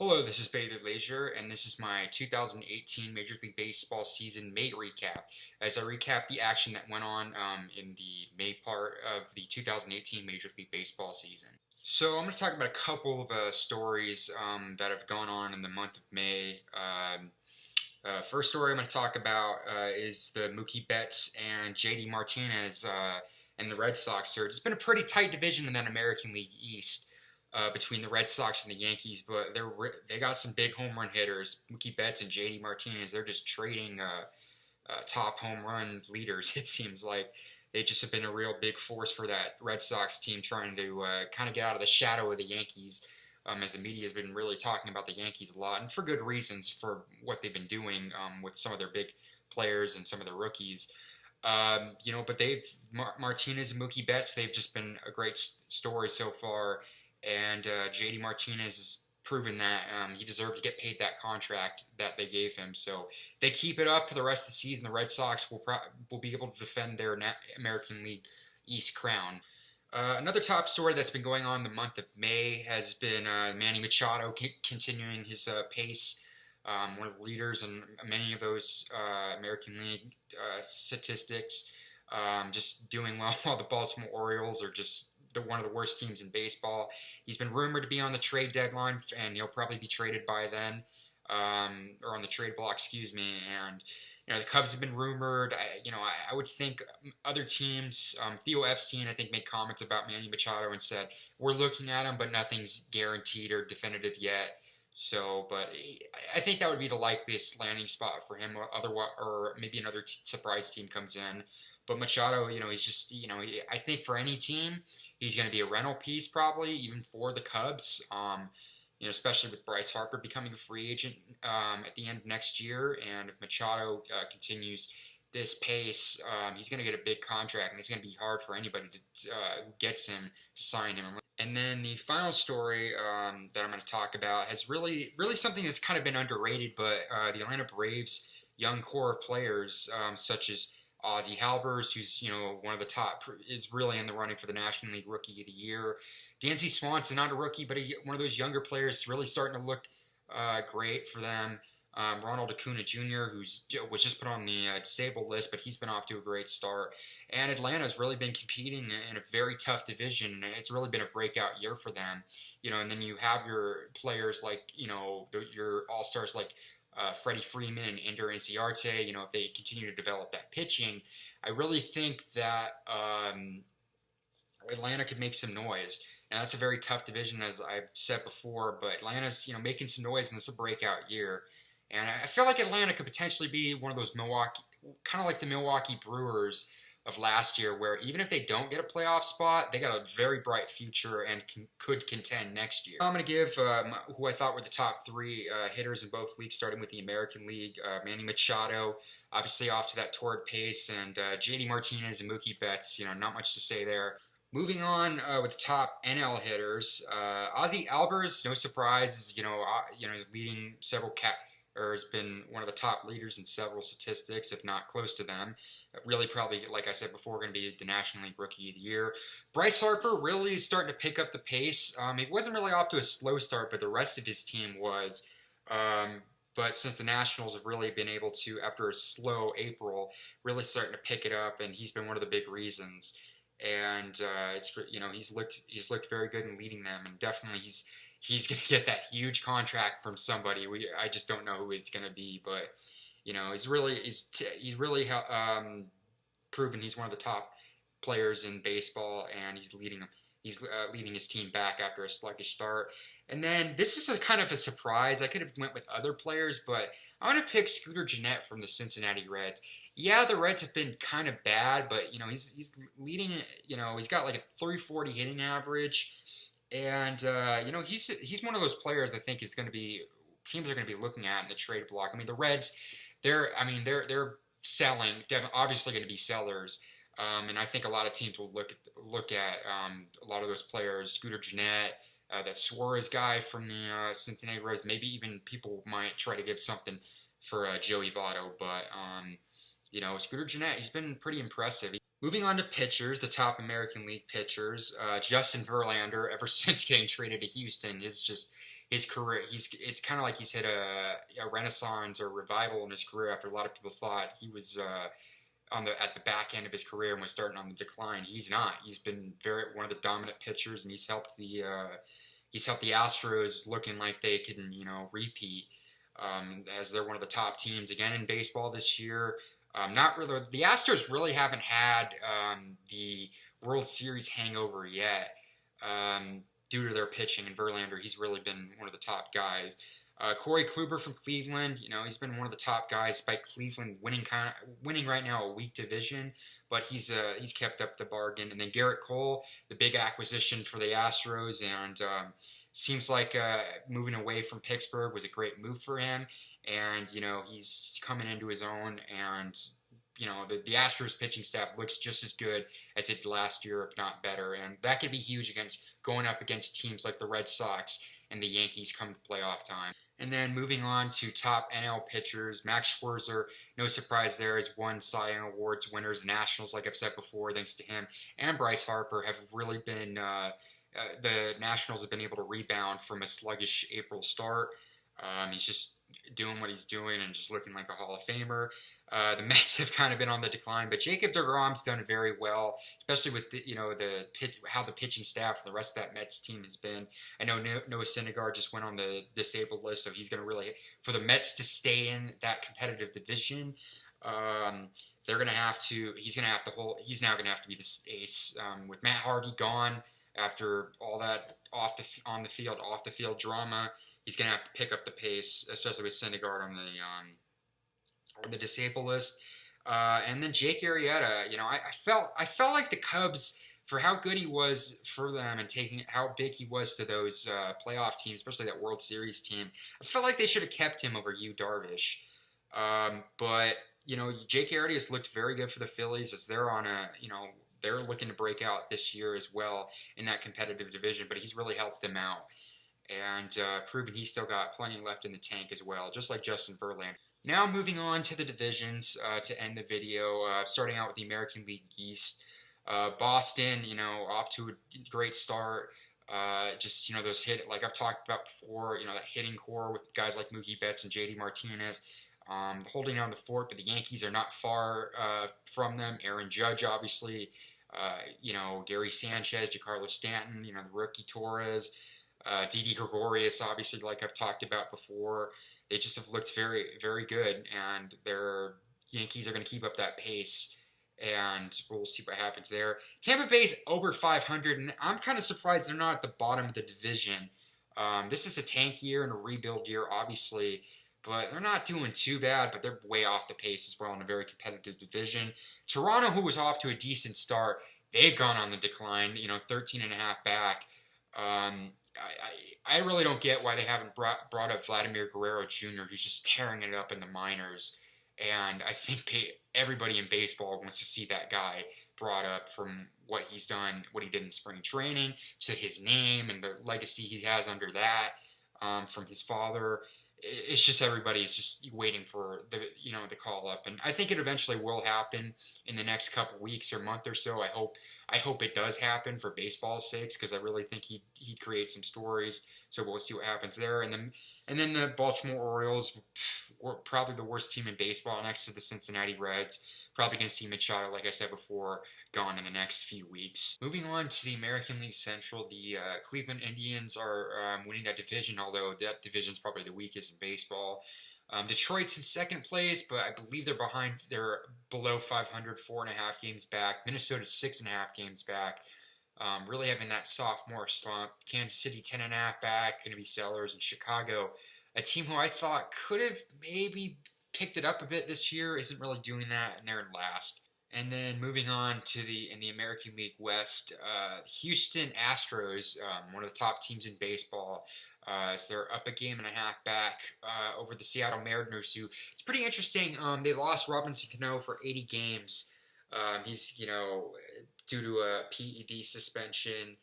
Hello, this is Bailey Leisure, and this is my 2018 Major League Baseball Season May recap. As I recap the action that went on in the May part of the 2018 Major League Baseball season. So I'm going to talk about a couple of stories that have gone on in the month of May. First story I'm going to talk about is the Mookie Betts and JD Martinez and the Red Sox surge. It's been a pretty tight division in that American League East. Between the Red Sox and the Yankees, but they got some big home run hitters. Mookie Betts and JD Martinez, they're just trading top home run leaders. It seems like they just have been a real big force for that Red Sox team, trying to kind of get out of the shadow of the Yankees. As the media has been really talking about the Yankees a lot, and for good reasons for what they've been doing with some of their big players and some of their rookies. But Martinez and Mookie Betts, they've just been a great story so far. And JD Martinez has proven that he deserved to get paid that contract that they gave him. So if they keep it up for the rest of the season, the Red Sox will be able to defend their American League East crown. Another top story that's been going on in the month of May has been Manny Machado continuing his pace. One of the leaders in many of those American League statistics. Just doing well while the Baltimore Orioles are just one of the worst teams in baseball. He's been rumored to be on the trade deadline, and he'll probably be traded by then, or on the trade block, excuse me. And the Cubs have been rumored. I would think other teams. Theo Epstein, I think, made comments about Manny Machado and said we're looking at him, but nothing's guaranteed or definitive yet. So, but I think that would be the likeliest landing spot for him. Or maybe another surprise team comes in. But Machado, he's just, I think for any team, he's going to be a rental piece probably, even for the Cubs. Especially with Bryce Harper becoming a free agent at the end of next year, and if Machado continues this pace, he's going to get a big contract, and it's going to be hard for anybody who gets him to sign him. And then the final story that I'm going to talk about has really something that's kind of been underrated, but the Atlanta Braves' young core of players, such as Ozzie Albies, who's one of the top, is really in the running for the National League Rookie of the Year. Dansby Swanson, not a rookie, but one of those younger players, really starting to look great for them. Ronald Acuna Jr., was just put on the disabled list, but he's been off to a great start. And Atlanta's really been competing in a very tough division. It's really been a breakout year for them. And then you have your players like your all-stars like Freddie Freeman and Ender Inciarte, if they continue to develop that pitching, I really think that Atlanta could make some noise. Now, that's a very tough division, as I've said before, but Atlanta's, making some noise, and it's a breakout year. And I feel like Atlanta could potentially be one of those kind of like the Milwaukee Brewers of last year, where even if they don't get a playoff spot, they got a very bright future and could contend next year. I'm going to give who I thought were the top three hitters in both leagues, starting with the American League. Manny Machado, obviously off to that torrid pace, and JD Martinez and Mookie Betts, not much to say there. Moving on with the top NL hitters, Ozzie Albies, no surprise, he's leading several has been one of the top leaders in several statistics, if not close to them. Really probably, like I said before, going to be the National League Rookie of the Year. Bryce Harper really is starting to pick up the pace. He wasn't really off to a slow start, but the rest of his team was. But since the Nationals have really been able to, after a slow April, really starting to pick it up, and he's been one of the big reasons. And he's looked very good in leading them, and definitely he's going to get that huge contract from somebody. I just don't know who it's going to be, but he's really proven he's one of the top players in baseball, and he's leading his team back after a sluggish start. And then this is a kind of a surprise. I could have went with other players, but I want to pick Scooter Gennett from the Cincinnati Reds. Yeah, the Reds have been kind of bad, but he's leading. He's got like a 340 hitting average, and he's one of those players I think teams are going to be looking at in the trade block. I mean, the Reds, they're selling, obviously going to be sellers, and I think a lot of teams will look at a lot of those players. Scooter Gennett, that Suarez guy from the Cincinnati Reds. Maybe even people might try to give something for Joey Votto, but Scooter Gennett, he's been pretty impressive. Moving on to pitchers, the top American League pitchers, Justin Verlander, ever since getting traded to Houston, his career. It's kind of like he's hit a renaissance or revival in his career after a lot of people thought he was at the back end of his career and was starting on the decline. He's not. He's been one of the dominant pitchers, and he's helped the Astros looking like they can repeat as they're one of the top teams again in baseball this year. Not really. The Astros really haven't had the World Series hangover yet due to their pitching. And Verlander, he's really been one of the top guys. Corey Kluber from Cleveland, he's been one of the top guys, despite Cleveland winning right now a weak division, but he's kept up the bargain. And then Garrett Cole, the big acquisition for the Astros, and seems like moving away from Pittsburgh was a great move for him. And he's coming into his own, and the Astros pitching staff looks just as good as it did last year, if not better, and that could be huge going up against teams like the Red Sox and the Yankees come playoff time. And then moving on to top NL pitchers, Max Scherzer, no surprise there, is one Cy Young Awards winners. The Nationals, like I've said before, thanks to him and Bryce Harper, have really been the Nationals have been able to rebound from a sluggish April start. He's just doing what he's doing and just looking like a Hall of Famer. The Mets have kind of been on the decline, but Jacob deGrom's done very well, especially with how the pitching staff and the rest of that Mets team has been. I know Noah Syndergaard just went on the disabled list, so he's going to really, for the Mets to stay in that competitive division, he's now going to have to be the ace. With Matt Harvey gone after all that off the field drama, he's going to have to pick up the pace, especially with Syndergaard on the disabled list. And then Jake Arrieta, I felt like the Cubs, for how good he was for them and how big he was to those playoff teams, especially that World Series team, I felt like they should have kept him over Yu Darvish. But Jake Arrieta has looked very good for the Phillies as they're on they're looking to break out this year as well in that competitive division, but he's really helped them out and proven he's still got plenty left in the tank as well, just like Justin Verlander. Now moving on to the divisions to end the video, starting out with the American League East. Boston, off to a great start. Those like I've talked about before, that hitting core with guys like Mookie Betts and JD Martinez, holding down the fort, but the Yankees are not far from them. Aaron Judge, obviously, Gary Sanchez, Giancarlo Stanton, the rookie Torres, Didi Gregorius, obviously, like I've talked about before. They just have looked very, very good, and their Yankees are going to keep up that pace, and we'll see what happens there. Tampa Bay's over 500, and I'm kind of surprised they're not at the bottom of the division. This is a tank year and a rebuild year, obviously, but they're not doing too bad, but they're way off the pace as well in a very competitive division. Toronto, who was off to a decent start, they've gone on the decline, 13 and a half back. I really don't get why they haven't brought up Vladimir Guerrero Jr., who's just tearing it up in the minors. And I think everybody in baseball wants to see that guy brought up, from what he's done, what he did in spring training, to his name and the legacy he has under that from his father. It's just everybody's just waiting for the call up, and I think it eventually will happen in the next couple weeks or month or so. I hope it does happen for baseball's sakes, because I really think he creates some stories. So we'll see what happens there, and then the Baltimore Orioles were probably the worst team in baseball next to the Cincinnati Reds. Probably going to see Machado, like I said before, gone in the next few weeks. Moving on to the American League Central, the Cleveland Indians are winning that division, although that division is probably the weakest in baseball. Detroit's in second place, but I believe they're below 500, 4.5 games back. Minnesota's 6.5 games back. Really having that sophomore slump. Kansas City 10.5 back, going to be sellers. And Chicago, a team who I thought could have maybe picked it up a bit this year, isn't really doing that, and they're in last. And then moving on to in the American League West, Houston Astros, one of the top teams in baseball. So they're up 1.5 games back over the Seattle Mariners, who, it's pretty interesting. They lost Robinson Cano for 80 games. He's, due to a PED suspension.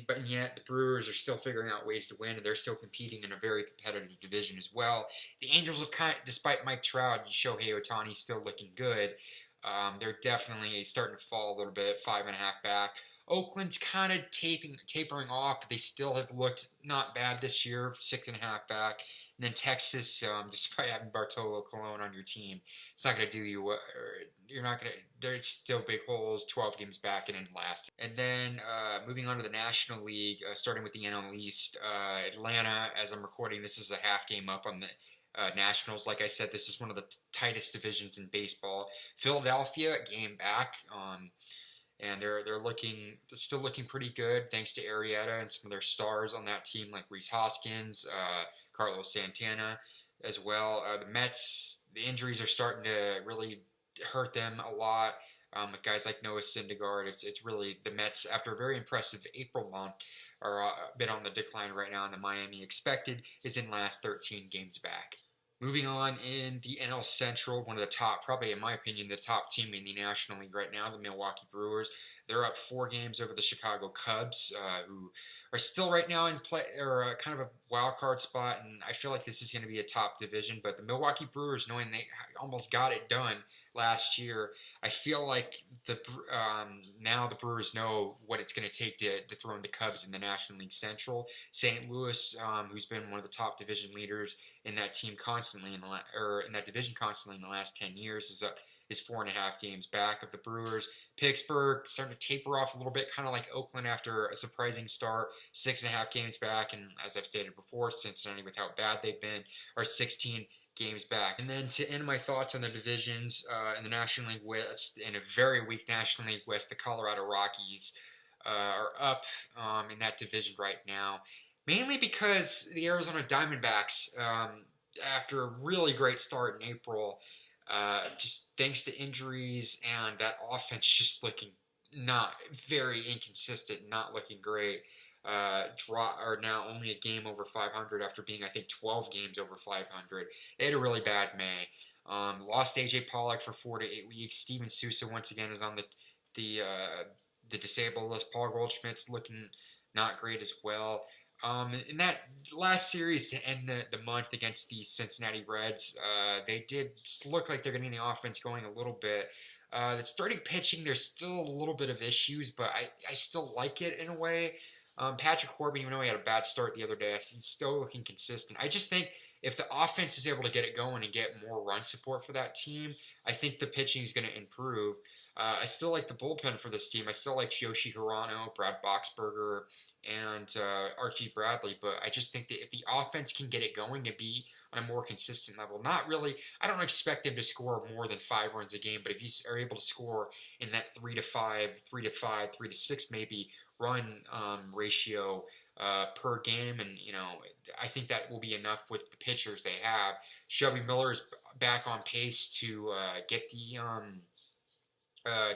But yet the Brewers are still figuring out ways to win, and they're still competing in a very competitive division as well. The Angels have despite Mike Trout and Shohei Ohtani still looking good, they're definitely starting to fall a little bit, 5.5 back. Oakland's kind of tapering off, but they still have looked not bad this year, 6.5 back. And then Texas, despite having Bartolo Colon on your team, it's not going to do you. You're not going to. There's still big holes. 12 games back and in last. And then moving on to the National League, starting with the NL East, Atlanta. As I'm recording, this is a half game up on the Nationals. Like I said, this is one of the tightest divisions in baseball. Philadelphia, a game back. And they're still looking pretty good thanks to Arrieta and some of their stars on that team like Rhys Hoskins, Carlos Santana as well. The Mets, the injuries are starting to really hurt them a lot. With guys like Noah Syndergaard, it's really the Mets, after a very impressive April month, are a bit on the decline right now, and the Miami expected is in last 13 games back. Moving on in the NL Central, one of the top, probably in my opinion, the top team in the National League right now, the Milwaukee Brewers. They're up 4 games over the Chicago Cubs, who are still right now in play, or kind of a wild card spot, and I feel like this is going to be a top division. But the Milwaukee Brewers, knowing they almost got it done last year, I feel like now the Brewers know what it's going to take to dethrone the Cubs in the National League Central. St. Louis, who's been one of the top division leaders in that team constantly in that division constantly in the last 10 years, is 4.5 games back of the Brewers. Pittsburgh starting to taper off a little bit, kind of like Oakland after a surprising start, 6.5 games back, and as I've stated before, Cincinnati, with how bad they've been, are 16 games back. And then to end my thoughts on the divisions in the National League West, in a very weak National League West, the Colorado Rockies are up in that division right now, mainly because the Arizona Diamondbacks, after a really great start in April, just thanks to injuries and that offense just looking not very inconsistent, not looking great. Are now only a game over 500 after being, I think, 12 games over 500. They had a really bad May. Lost AJ Pollock for 4 to 8 weeks. Steven Souza once again is on the disabled list. Paul Goldschmidt's looking not great as well. In that last series to end the month against the Cincinnati Reds, they did look like they're getting the offense going a little bit. The starting pitching, there's still a little bit of issues, but I still like it in a way. Patrick Corbin, even though he had a bad start the other day, he's still looking consistent. I just think if the offense is able to get it going and get more run support for that team, I think the pitching is going to improve. I still like the bullpen for this team. I still like Yoshi Hirano, Brad Boxberger, and Archie Bradley, but I just think that if the offense can get it going and be on a more consistent level, not really, I don't expect them to score more than 5 runs a game, but if you are able to score in that 3 to 5, 3 to 5, 3 to 6 maybe run ratio per game, and I think that will be enough with the pitchers they have. Shelby Miller is back on pace to get the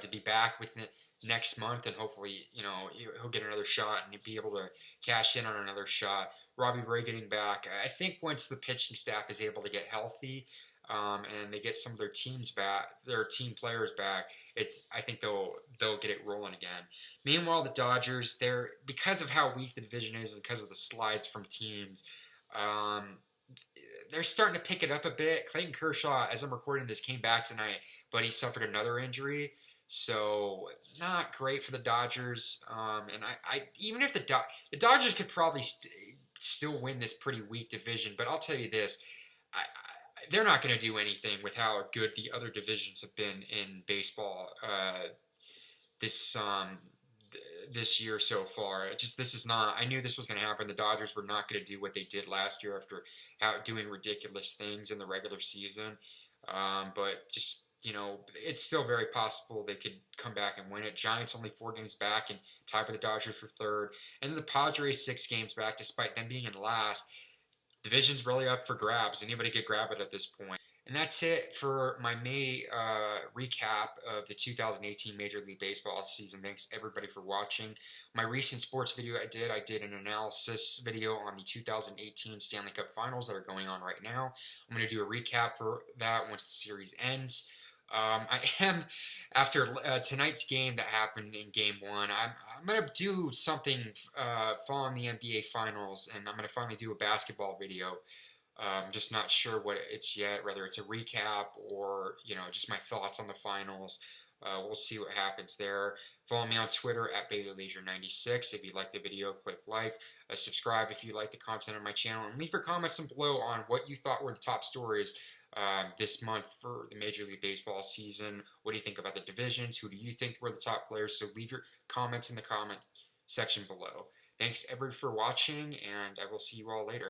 to be back within next month, and hopefully, he'll get another shot and be able to cash in on another shot. Robbie Ray getting back. I think once the pitching staff is able to get healthy, and they get some of their teams back, their team players back, I think they'll get it rolling again. Meanwhile, the Dodgers, because of how weak the division is and because of the slides from teams, they're starting to pick it up a bit. Clayton Kershaw, as I'm recording this, came back tonight, but he suffered another injury. So not great for the Dodgers. And I even if the Dodgers could probably still win this pretty weak division, but I'll tell you this, they're not going to do anything with how good the other divisions have been in baseball this year so far. This is not. I knew this was going to happen. The Dodgers were not going to do what they did last year after doing ridiculous things in the regular season. But just, it's still very possible they could come back and win it. Giants only 4 games back and tied with the Dodgers for 3rd. And the Padres 6 games back, despite them being in last. Division's really up for grabs. Anybody could grab it at this point. And that's it for my May recap of the 2018 Major League Baseball season. Thanks everybody for watching. My recent sports video I did an analysis video on the 2018 Stanley Cup Finals that are going on right now. I'm going to do a recap for that once the series ends. I am, after tonight's game that happened in Game 1, I'm going to do something following the NBA Finals, and I'm going to finally do a basketball video. I'm just not sure what it's yet, whether it's a recap or, just my thoughts on the finals. We'll see what happens there. Follow me on Twitter at BaileyLeisure96. If you like the video, click like. Subscribe if you like the content on my channel. And leave your comments below on what you thought were the top stories this month for the Major League Baseball season. What do you think about the divisions? Who do you think were the top players? So leave your comments in the comment section below. Thanks everybody for watching, and I will see you all later.